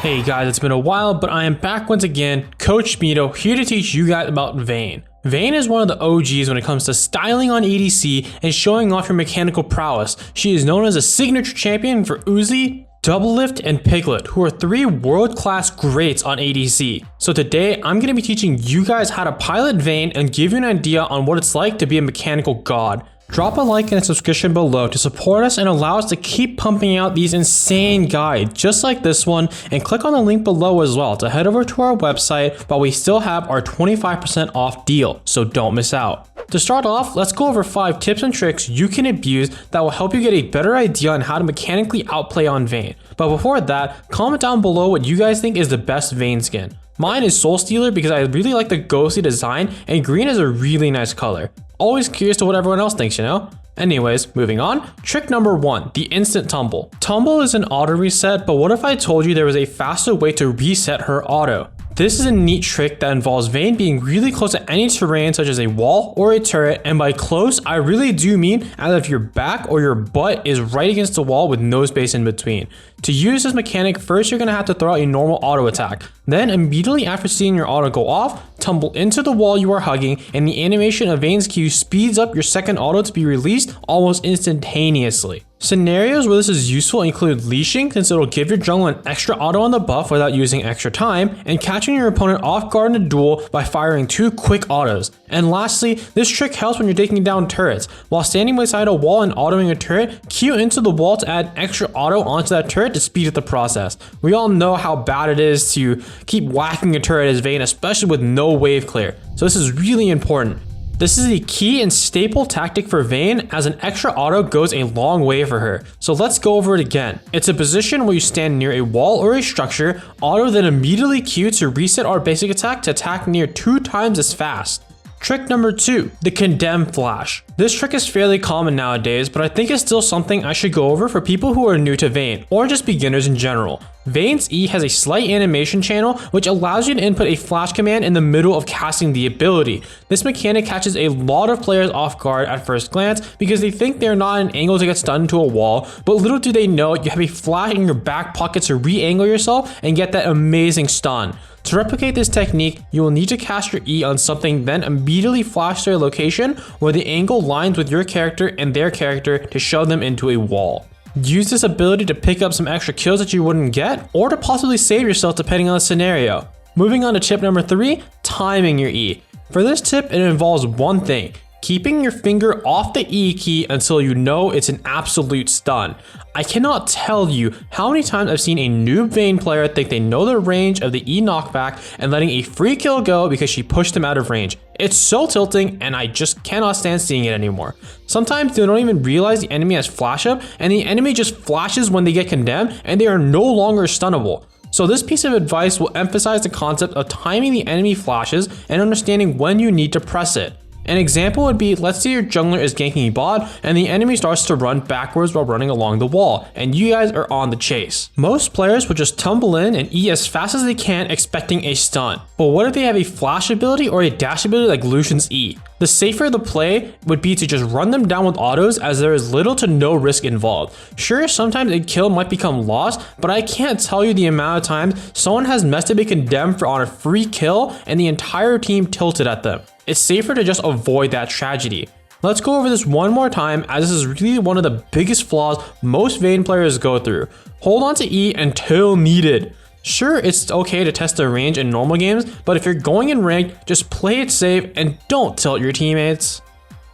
Hey guys, it's been a while, but I am back once again, Coach Mito, here to teach you guys about VAYNE. VAYNE is one of the OGs when it comes to styling on ADC and showing off your mechanical prowess. She is known as a signature champion for Uzi, Doublelift, and Piglet, who are three world-class greats on ADC. So today, I'm going to be teaching you guys how to pilot VAYNE and give you an idea on what it's like to be a mechanical god. Drop a like and a subscription below to support us and allow us to keep pumping out these insane guides just like this one, and click on the link below as well to head over to our website while we still have our 25% off deal, so don't miss out. To start off, let's go over 5 tips and tricks you can abuse that will help you get a better idea on how to mechanically outplay on VAYNE. But before that, comment down below what you guys think is the best VAYNE skin. Mine is Soul Stealer because I really like the ghostly design, and green is a really nice color. Always curious to what everyone else thinks, you know? Anyways, moving on. Trick number 1, the instant tumble. Tumble is an auto reset, but what if I told you there was a faster way to reset her auto? This is a neat trick that involves VAYNE being really close to any terrain such as a wall or a turret, and by close, I really do mean as if your back or your butt is right against the wall with no space in between. To use this mechanic, first you're going to have to throw out a normal auto attack. Then immediately after seeing your auto go off, tumble into the wall you are hugging, and the animation of VAYNE's Q speeds up your second auto to be released almost instantaneously. Scenarios where this is useful include leashing, since it'll give your jungler an extra auto on the buff without using extra time, and catching your opponent off guard in a duel by firing 2 quick autos. And lastly, this trick helps when you're taking down turrets. While standing beside a wall and autoing a turret, Q into the wall to add extra auto onto that turret to speed up the process. We all know how bad it is to keep whacking a turret as VAYNE, especially with no wave clear, so this is really important. This is a key and staple tactic for VAYNE, as an extra auto goes a long way for her. So let's go over it again. It's a position where you stand near a wall or a structure, auto then immediately Q to reset our basic attack to attack near 2 times as fast. Trick number 2, the Condemn Flash. This trick is fairly common nowadays, but I think it's still something I should go over for people who are new to VAYNE, or just beginners in general. VAYNE's E has a slight animation channel which allows you to input a flash command in the middle of casting the ability. This mechanic catches a lot of players off guard at first glance because they think they're not at an angle to get stunned into a wall, but little do they know you have a flash in your back pocket to re-angle yourself and get that amazing stun. To replicate this technique, you will need to cast your E on something, then immediately flash to a location where the angle lines with your character and their character to shove them into a wall. Use this ability to pick up some extra kills that you wouldn't get, or to possibly save yourself depending on the scenario. Moving on to tip number 3, timing your E. For this tip, it involves one thing: keeping your finger off the E key until you know it's an absolute stun. I cannot tell you how many times I've seen a noob VAYNE player think they know the range of the E knockback and letting a free kill go because she pushed them out of range. It's so tilting, and I just cannot stand seeing it anymore. Sometimes they don't even realize the enemy has flash up, and the enemy just flashes when they get condemned, and they are no longer stunnable. So this piece of advice will emphasize the concept of timing the enemy flashes and understanding when you need to press it. An example would be, let's say your jungler is ganking a bot and the enemy starts to run backwards while running along the wall, and you guys are on the chase. Most players will just tumble in and E as fast as they can, expecting a stun. But what if they have a flash ability or a dash ability like Lucian's E? The safer the play would be to just run them down with autos, as there is little to no risk involved. Sure, sometimes a kill might become lost, but I can't tell you the amount of times someone has messed up a condemned on a free kill and the entire team tilted at them. It's safer to just avoid that tragedy. Let's go over this one more time, as this is really one of the biggest flaws most VAYNE players go through. Hold on to E until needed. Sure, it's okay to test the range in normal games, but if you're going in ranked, just play it safe and don't tilt your teammates.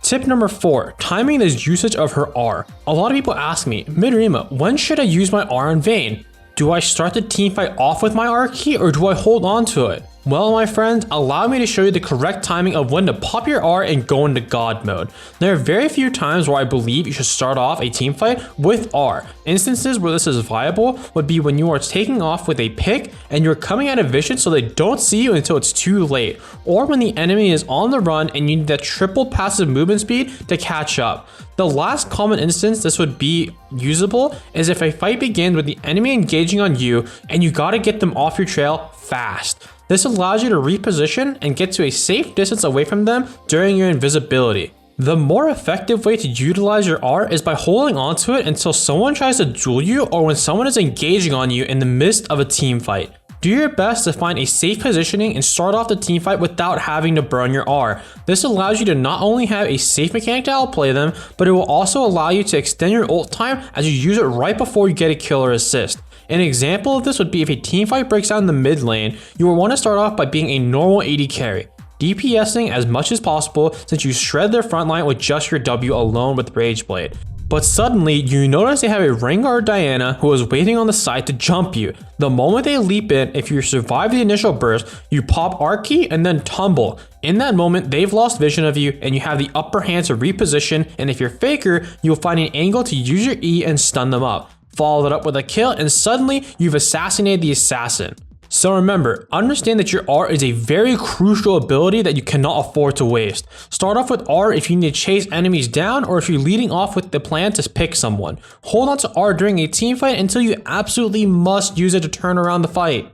Tip number 4, timing the usage of her R. A lot of people ask me, Midorima, when should I use my R in VAYNE? Do I start the teamfight off with my R key, or do I hold on to it? Well, my friends, allow me to show you the correct timing of when to pop your R and go into God mode. There are very few times where I believe you should start off a teamfight with R. Instances where this is viable would be when you are taking off with a pick and you're coming out of vision so they don't see you until it's too late, or when the enemy is on the run and you need that triple passive movement speed to catch up. The last common instance this would be usable is if a fight begins with the enemy engaging on you and you gotta get them off your trail fast. This allows you to reposition and get to a safe distance away from them during your invisibility. The more effective way to utilize your R is by holding onto it until someone tries to duel you or when someone is engaging on you in the midst of a team fight. Do your best to find a safe positioning and start off the team fight without having to burn your R. This allows you to not only have a safe mechanic to outplay them, but it will also allow you to extend your ult time as you use it right before you get a kill or assist. An example of this would be if a team fight breaks out in the mid lane, you will want to start off by being a normal AD carry, DPSing as much as possible since you shred their front line with just your W alone with Rage Blade. But suddenly, you notice they have a Rengar or Diana who is waiting on the side to jump you. The moment they leap in, if you survive the initial burst, you pop R key and then tumble. In that moment, they've lost vision of you and you have the upper hand to reposition, and if you're Faker, you'll find an angle to use your E and stun them up. Follow it up with a kill and suddenly you've assassinated the assassin. So remember, understand that your R is a very crucial ability that you cannot afford to waste. Start off with R if you need to chase enemies down or if you're leading off with the plan to pick someone. Hold on to R during a team fight until you absolutely must use it to turn around the fight.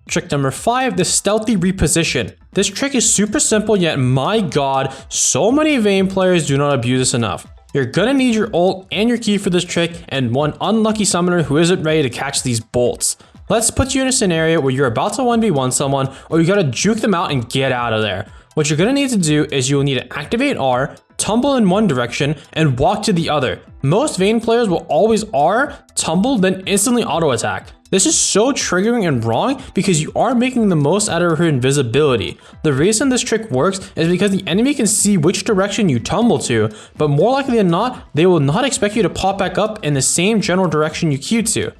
Trick number 5, the stealthy reposition. This trick is super simple, yet my god, so many Vayne players do not abuse this enough. You're gonna need your ult and your key for this trick and one unlucky summoner who isn't ready to catch these bolts. Let's put you in a scenario where you're about to 1v1 someone or you gotta juke them out and get out of there. What you're gonna need to do is you'll need to activate R, tumble in one direction, and walk to the other. Most Vayne players will always R, tumble, then instantly auto attack. This is so triggering and wrong because you are making the most out of her invisibility. The reason this trick works is because the enemy can see which direction you tumble to, but more likely than not, they will not expect you to pop back up in the same general direction you Q to.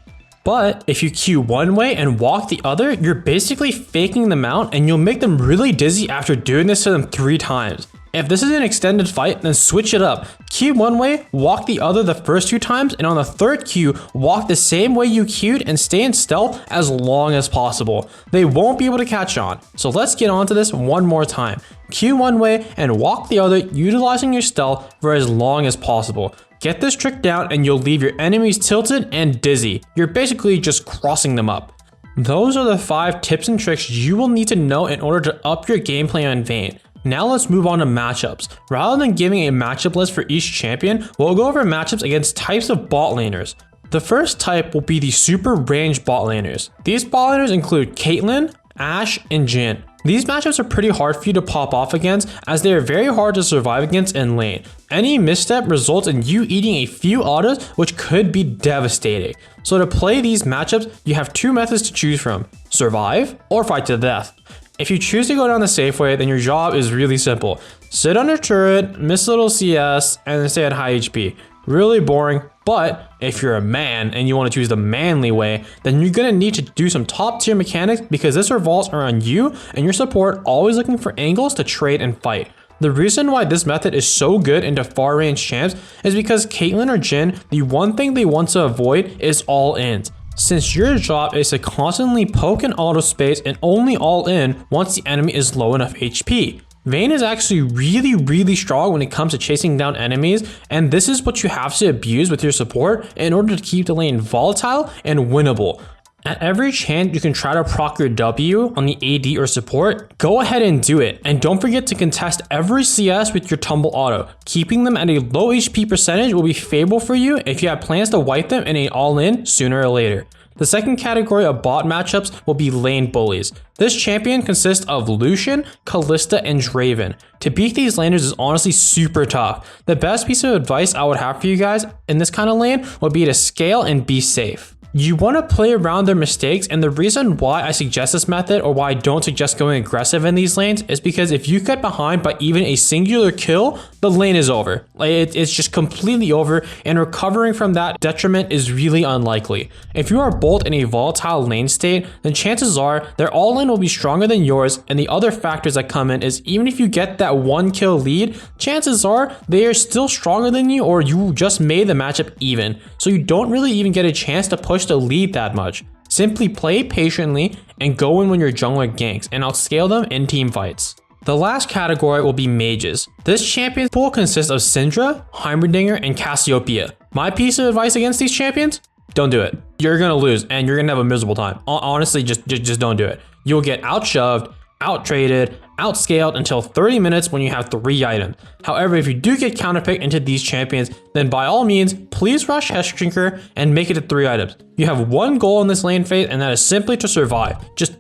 But if you Q one way and walk the other, you're basically faking them out and you'll make them really dizzy after doing this to them 3 times. If this is an extended fight, then switch it up. Q one way, walk the other the first 2 times, and on the 3rd Q, walk the same way you Q'd and stay in stealth as long as possible. They won't be able to catch on. So let's get onto this one more time. Q one way and walk the other, utilizing your stealth for as long as possible. Get this trick down and you'll leave your enemies tilted and dizzy. You're basically just crossing them up. Those are the 5 tips and tricks you will need to know in order to up your gameplay on Vayne. Now let's move on to matchups. Rather than giving a matchup list for each champion, we'll go over matchups against types of bot laners. The first type will be the super ranged bot laners. These bot laners include Caitlyn, Ashe, and Jhin. These matchups are pretty hard for you to pop off against as they are very hard to survive against in lane. Any misstep results in you eating a few autos, which could be devastating. So to play these matchups, you have 2 methods to choose from: survive or fight to death. If you choose to go down the safe way, then your job is really simple. Sit under turret, miss a little CS, and then stay at high HP. Really boring, but if you're a man and you want to choose the manly way, then you're gonna need to do some top tier mechanics because this revolves around you and your support always looking for angles to trade and fight. The reason why this method is so good into far range champs is because Caitlyn or Jhin, the one thing they want to avoid is all ins. Since your job is to constantly poke in auto space and only all in once the enemy is low enough HP. Vayne is actually really strong when it comes to chasing down enemies, and this is what you have to abuse with your support in order to keep the lane volatile and winnable. At every chance you can try to proc your W on the AD or support, go ahead and do it, and don't forget to contest every CS with your Tumble auto. Keeping them at a low HP percentage will be favorable for you if you have plans to wipe them in an all-in sooner or later. The second category of bot matchups will be lane bullies. This champion consists of Lucian, Kalista, and Draven. To beat these laners is honestly super tough. The best piece of advice I would have for you guys in this kind of lane would be to scale and be safe. You want to play around their mistakes, and the reason why I suggest this method or why I don't suggest going aggressive in these lanes is because if you get behind by even a singular kill, the lane is over. It's just completely over, and recovering from that detriment is really unlikely. If you are both in a volatile lane state, then chances are their all-in will be stronger than yours, and the other factors that come in is even if you get that 1 kill lead, chances are they are still stronger than you or you just made the matchup even. So you don't really even get a chance to push the lead that much. Simply play patiently and go in when your jungler ganks and outscale them in team fights. The last category will be mages. This champion pool consists of Syndra, Heimerdinger, and Cassiopeia. My piece of advice against these champions? Don't do it. You're gonna lose and you're gonna have a miserable time. Honestly, just don't do it. You'll get outshoved, out-traded, outscaled until 30 minutes when you have 3 items. However, if you do get counterpicked into these champions, then by all means, please rush Heshrinker and make it to 3 items. You have one goal in this lane phase, and that is simply to survive. Just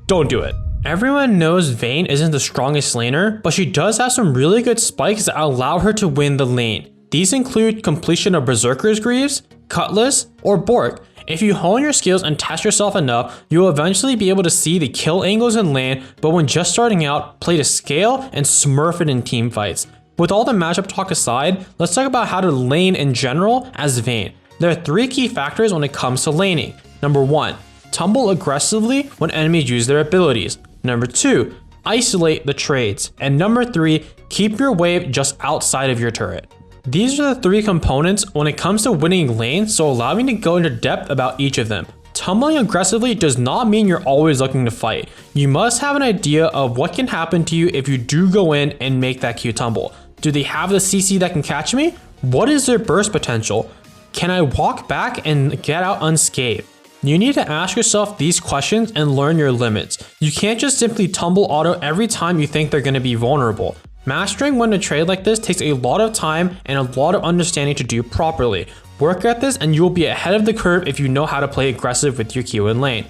don't do it. Everyone knows VAYNE isn't the strongest laner, but she does have some really good spikes that allow her to win the lane. These include completion of Berserker's Greaves, Cutlass, or Bork. If you hone your skills and test yourself enough, you will eventually be able to see the kill angles in lane, but when just starting out, play to scale and smurf it in team fights. With all the matchup talk aside, let's talk about how to lane in general as VAYNE. There are 3 key factors when it comes to laning. Number 1, tumble aggressively when enemies use their abilities. Number 2, isolate the trades. And number 3, keep your wave just outside of your turret. These are the 3 components when it comes to winning lanes, so allow me to go into depth about each of them. Tumbling aggressively does not mean you're always looking to fight. You must have an idea of what can happen to you if you do go in and make that Q tumble. Do they have the CC that can catch me? What is their burst potential? Can I walk back and get out unscathed? You need to ask yourself these questions and learn your limits. You can't just simply tumble auto every time you think they're going to be vulnerable. Mastering when to trade like this takes a lot of time and a lot of understanding to do properly. Work at this and you'll be ahead of the curve if you know how to play aggressive with your Q in lane.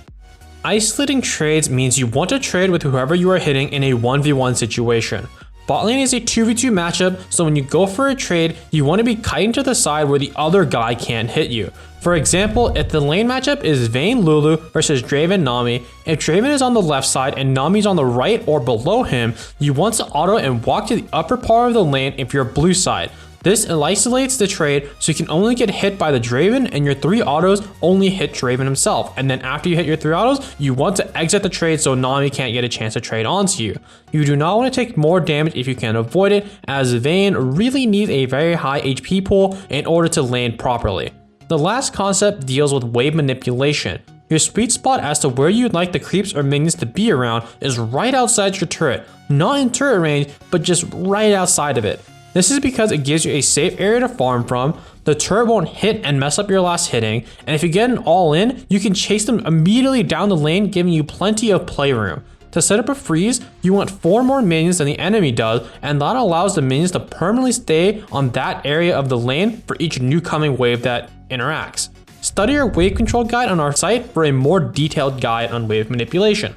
Isolating trades means you want to trade with whoever you are hitting in a 1v1 situation. Bot lane is a 2v2 matchup, so when you go for a trade, you want to be kiting to the side where the other guy can't hit you. For example, if the lane matchup is VAYNE Lulu versus Draven Nami, if Draven is on the left side and Nami's on the right or below him, you want to auto and walk to the upper part of the lane if you're blue side. This isolates the trade so you can only get hit by the Draven and your 3 autos only hit Draven himself. And then after you hit your 3 autos, you want to exit the trade so Nami can't get a chance to trade onto you. You do not want to take more damage if you can avoid it, as VAYNE really needs a very high HP pool in order to lane properly. The last concept deals with wave manipulation. Your sweet spot as to where you'd like the creeps or minions to be around is right outside your turret. Not in turret range, but just right outside of it. This is because it gives you a safe area to farm from, the turret won't hit and mess up your last hitting, and if you get an all in, you can chase them immediately down the lane, giving you plenty of playroom. To set up a freeze, you want 4 more minions than the enemy does, and that allows the minions to permanently stay on that area of the lane for each new coming wave that interacts. Study our wave control guide on our site for a more detailed guide on wave manipulation.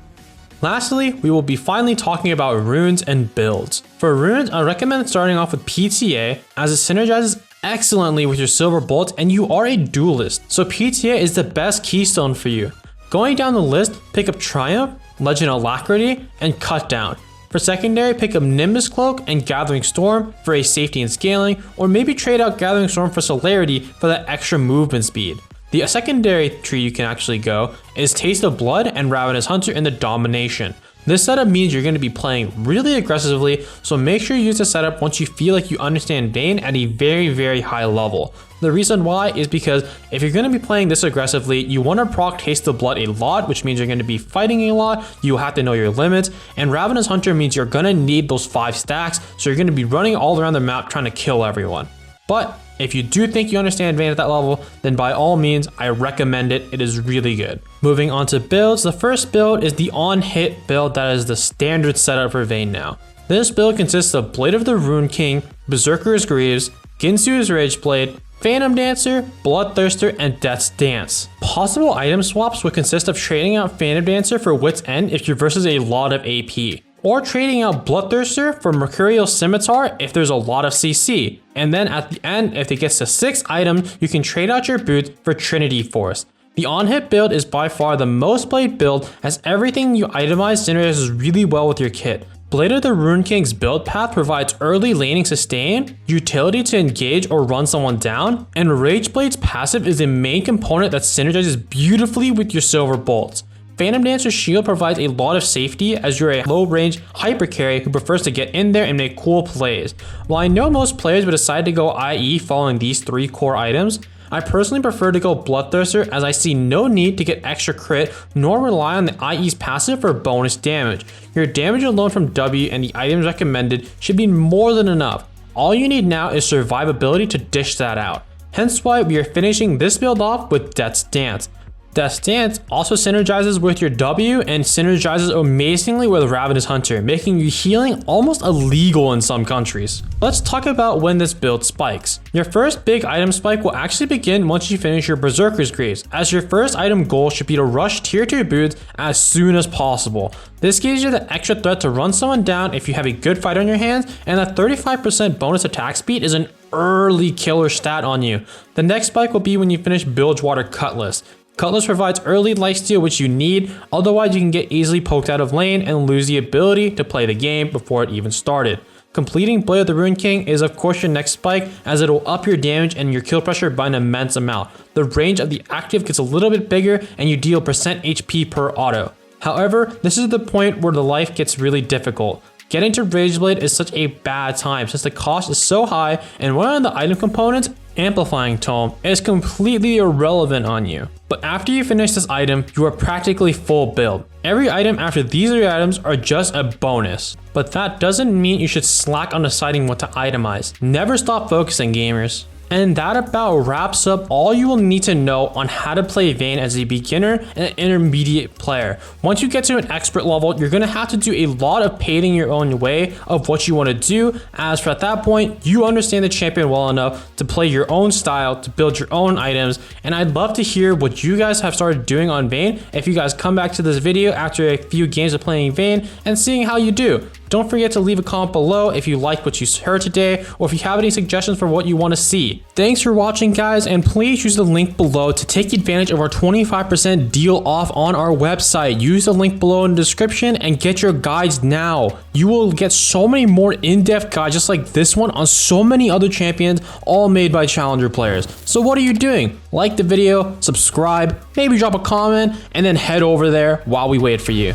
Lastly, we will be finally talking about runes and builds. For runes, I recommend starting off with PTA as it synergizes excellently with your silver bolts and you are a duelist, so PTA is the best keystone for you. Going down the list, pick up Triumph, Legend Alacrity, and Cut Down. For secondary, pick up Nimbus Cloak and Gathering Storm for a safety and scaling, or maybe trade out Gathering Storm for Celerity for that extra movement speed. The secondary tree you can actually go is Taste of Blood and Ravenous Hunter in the Domination. This setup means you're going to be playing really aggressively, so make sure you use the setup once you feel like you understand VAYNE at a very high level. The reason why is because if you're going to be playing this aggressively, you want to proc Taste of Blood a lot, which means you're going to be fighting a lot, you have to know your limits, and Ravenous Hunter means you're going to need those 5 stacks, so you're going to be running all around the map trying to kill everyone. But if you do think you understand VAYNE at that level, then by all means, I recommend it. It is really good. Moving on to builds, the first build is the on-hit build that is the standard setup for VAYNE now. This build consists of Blade of the Rune King, Berserker's Greaves, Ginsu's Rageblade, Phantom Dancer, Bloodthirster, and Death's Dance. Possible item swaps would consist of trading out Phantom Dancer for Wit's End if you're versus a lot of AP, or trading out Bloodthirster for Mercurial Scimitar if there's a lot of CC. And then at the end, if it gets to 6 items, you can trade out your boots for Trinity Force. The on-hit build is by far the most played build, as everything you itemize synergizes really well with your kit. Blade of the Rune King's build path provides early laning sustain, utility to engage or run someone down, and Rageblade's passive is a main component that synergizes beautifully with your silver bolts. Phantom Dancer's shield provides a lot of safety as you're a low-range hyper carry who prefers to get in there and make cool plays. While I know most players would decide to go IE following these 3 core items, I personally prefer to go Bloodthirster as I see no need to get extra crit nor rely on the IE's passive for bonus damage. Your damage alone from W and the items recommended should be more than enough. All you need now is survivability to dish that out. Hence why we are finishing this build off with Death's Dance. Death Dance also synergizes with your W and synergizes amazingly with Ravenous Hunter, making you healing almost illegal in some countries. Let's talk about when this build spikes. Your first big item spike will actually begin once you finish your Berserker's Graves, as your first item goal should be to rush tier 2 boots as soon as possible. This gives you the extra threat to run someone down if you have a good fight on your hands, and a 35% bonus attack speed is an early killer stat on you. The next spike will be when you finish Bilgewater Cutlass. Cutlass provides early lifesteal which you need, otherwise you can get easily poked out of lane and lose the ability to play the game before it even started. Completing Blade of the Ruined King is of course your next spike, as it will up your damage and your kill pressure by an immense amount. The range of the active gets a little bit bigger and you deal percent HP per auto. However, this is the point where the life gets really difficult. Getting to Rageblade is such a bad time since the cost is so high and one of the item components, Amplifying Tome, is completely irrelevant on you. But after you finish this item, you are practically full build. Every item after these 3 items are just a bonus. But that doesn't mean you should slack on deciding what to itemize. Never stop focusing, gamers. And that about wraps up all you will need to know on how to play Vayne as a beginner and an intermediate player. Once you get to an expert level, you're going to have to do a lot of paving your own way of what you want to do, as for at that point, you understand the champion well enough to play your own style, to build your own items, and I'd love to hear what you guys have started doing on Vayne if you guys come back to this video after a few games of playing Vayne and seeing how you do. Don't forget to leave a comment below if you liked what you heard today, or if you have any suggestions for what you want to see. Thanks for watching, guys, and please use the link below to take advantage of our 25% deal off on our website. Use the link below in the description and get your guides now. You will get so many more in-depth guides just like this one on so many other champions, all made by challenger players. So what are you doing? Like the video, subscribe, maybe drop a comment, and then head over there while we wait for you.